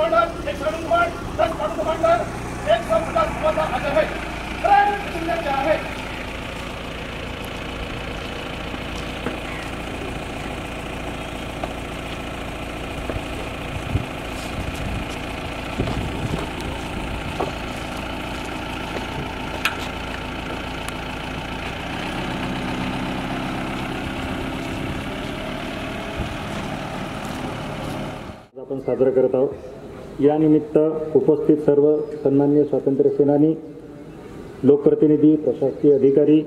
Commander, एक serving command, 10 कानून commander, 150 सुबह आगे है। क्या है? आपण साजरा करत आहोत। या निमित्त उपस्थित सर्व सन्माननीय स्वातंत्र्य सेनानी, लोकप्रतिनिधी, प्रशासकीय अधिकारी,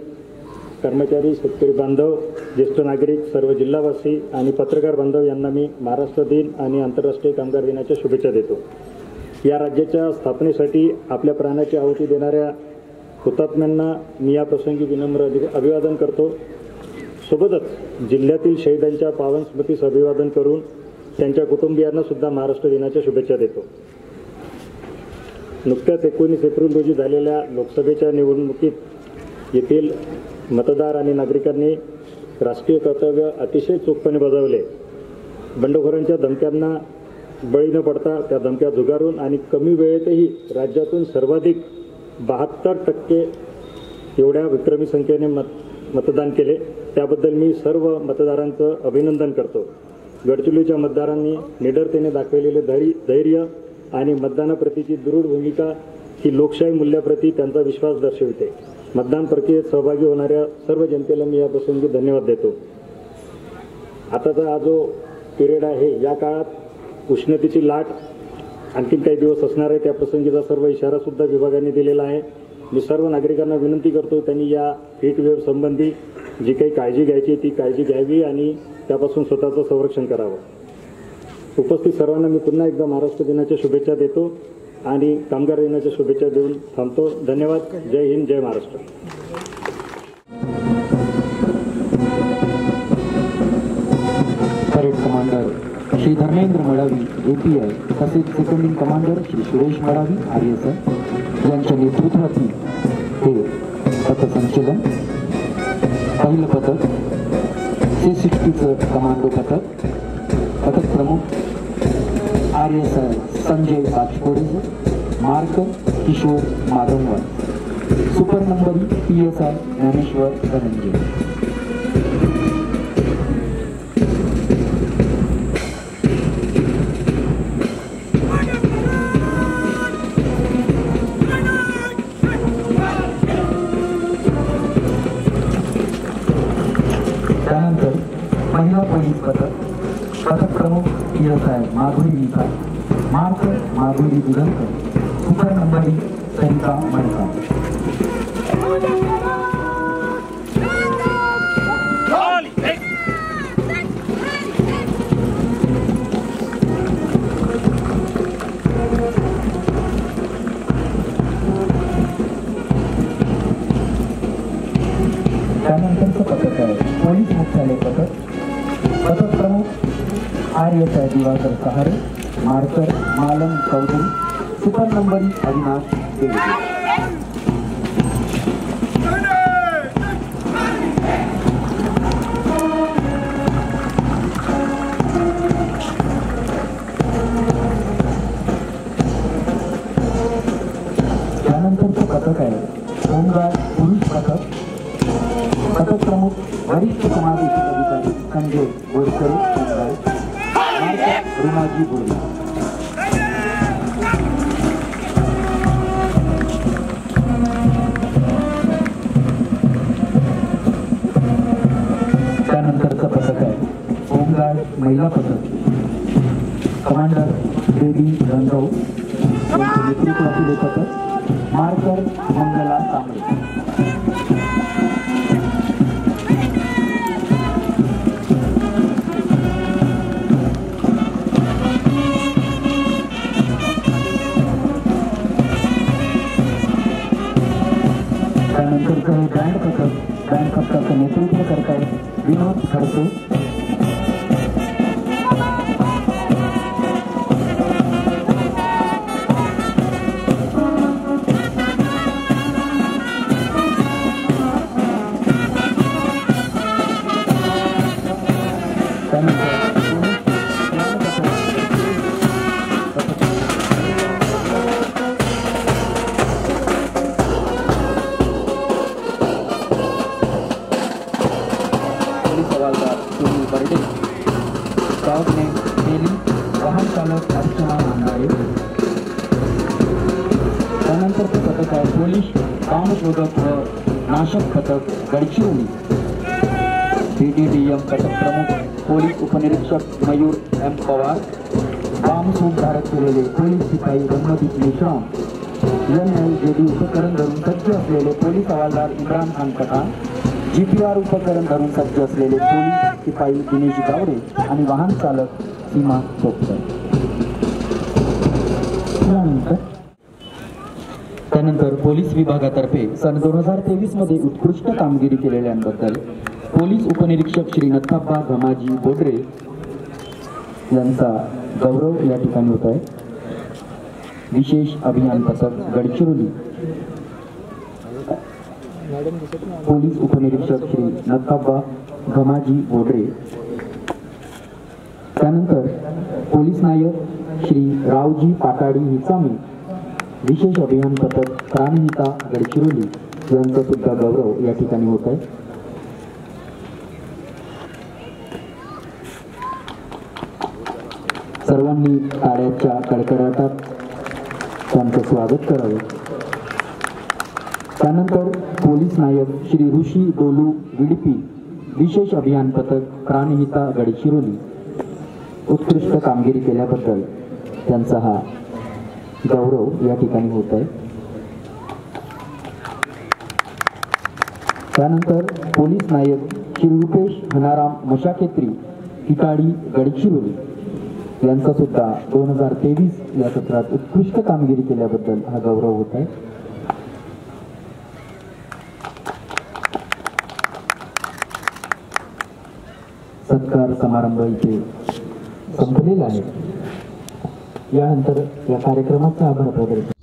कर्मचारी, शेतकरी बांधव, ज्येष्ठ नागरिक, सर्व जिल्हावासी आणि पत्रकार बांधव यांना मी महाराष्ट्र दिन आणि आंतरराष्ट्रीय कामगार दिनाच्या शुभेच्छा देतो। या राज्याच्या स्थापनेसाठी आपल्या प्राणाची आहुती देणाऱ्या हुतात्म्यांना मी या प्रसंगी विनम्र अभिवादन करतो। सोबतच जिल्ह्यातील शहीदांच्या पावन स्मृतीस अभिवादन करून त्यांच्या कुटुंबियांना सुद्धा महाराष्ट्र दिनाच्या शुभेच्छा देतो। नुकत्याच 19 एप्रिल रोजी झालेल्या लोकसभेच्या निवडणुकीत येथील मतदार आणि नागरिकांनी राष्ट्रीय कर्तव्य अतिशय चोखपणे बजावले। बंडखोरांच्या धमक्यांना बळी न पडता त्या धमक्या झुगारून आणि कमी वेळेतही राज्यातून सर्वाधिक 72% एवढ्या विक्रमी संख्येने मतदान केले। त्याबद्दल मी सर्व मतदारांचं अभिनंदन करतो। गडचिरोलीच्या मतदारांनी निडरतेने दाखवलेले धैर्य आणि मतदानाप्रतीची दृढ भूमिका ही लोकशाही मूल्याप्रती त्यांचा विश्वास दर्शविते। मतदान प्रक्रियेत सहभागी होणाऱ्या सर्व जनतेला मी या प्रसंगी धन्यवाद देतो। आताचा हा जो पिरियड आहे, या काळात उष्णतेची लाट आणखी काही दिवस असणार आहे। त्या प्रसंगीचा सर्व इशारा सुद्धा विभागाने दिलेला आहे। मी सर्व नागरिकांना विनंती करतो, त्यांनी या हीट वेव्ह संबंधी जी काही काळजी घ्यायची ती काळजी घ्यावी आणि त्यापासून स्वतःचं संरक्षण करावं। उपस्थित सर्वांना मी पुन्हा एकदा महाराष्ट्र दिनाच्या शुभेच्छा देतो आणि कामगार दिनाच्या शुभेच्छा देऊन थांबतो। धन्यवाद। जय हिंद, जय Maharashtra. Parade commander Shri Dharmendra Madavi API तसेच second in commander Shri Suresh Madavi RSI यांच्या नेतृत्वातील हे पथसंचलन। पहिलं पथक C60चं कमांडो पथक, पथक प्रमुख RSI Sanjay Bajpode, mark Kishor Madhavwad, super नंबरी PSI ज्ञानेश्वर धनंजय। त्यानंतर महिला पोलीस पथक, पथक प्रमुख PSI Madhuri Vikas, mark Madhuri Dudhankar, super नंबरी सरिता मडका। त्यानंतरचं पथक आहे पोलीस मुख्यालय पथक, पथक प्रमुख RSI Diwakar Sahare, marker Malan Chaudhari, super नंबरी अविनाश देवगे। त्यानंतरचं पथक आहे होमगार्ड पुरुष पथक, पथक प्रमुख वरिष्ठ समावेश अधिकारी संजय गोडकरे, रुमाजी बोर्डे। त्यानंतरचं पथक आहे होमगार्ड महिला पथक, कमांडर बेबी रणराव यांच्या नेतृत्वातील हे पथक, मार्कर मंगला कांबळे। त्यानंतरचं हे बँड पथकाचं नेतृत्व करतायत विनोद खडसे। त्यानंतर हवालदार सोनू बर्डे, डॉगने डेली वाहन चालक अर्चना नांदारे. त्यानंतरचे पथक आहे पोलीस कामशोधक व नाशक पथक गडचिरोली. BDDM पथक प्रमुख पोलीस उपनिरीक्षक मयूर एम पवार. बामसूट धारक केलेले पोलीस शिपाई रमणदीप मेश्राम. NLJD उपकरण धरून सज्ज असलेले पोलीस हवालदार इम्रान खान पठाण. GPR उपकरण धरून सज्ज असलेले पोलीस शिपाई दिनेश गावडे आणि वाहन चालक सीमा चोपकर. त्यानंतर पोलीस विभागातर्फे सन 2023 मध्ये उत्कृष्ट कामगिरी केलेल्यांबद्दल पोलीस उपनिरीक्षक श्री नथाप्पा घमाजी बोडरे यांचा गौरव या ठिकाणी होत आहे. विशेष अभियान पथक गडचिरोली. पोलीस उपनिरीक्षक श्री नथाप्पा घमाजी बोडरे. त्यानंतर पोलीस नायक श्री रावजी पाटाडी हिचामी. विशेष अभियान पथक प्राणहिता गडचिरोली यांचा सुद्धा गौरव या ठिकाणी होत आहे. सर्वांनी टाळ्याच्या कडकडाटात त्यांचं स्वागत करावे. त्यानंतर पोलीस नायक श्री ऋषी डोलू विडपी. विशेष अभियान पथक प्राणहिता गडचिरोली. उत्कृष्ट कामगिरी केल्याबद्दल त्यांचा हा गौरव या ठिकाणी होत आहे. त्यानंतर पोलीस नायक श्री रुपेश हनाराम मशाकेत्री किटाडी गडचिरोली यांचा सुद्धा 2023 या सत्रात उत्कृष्ट कामगिरी केल्याबद्दल हा गौरव होत आहे. सत्कार समारंभ इथे संपलेला आहे. यानंतर या कार्यक्रमाचा आभार प्रदर्शन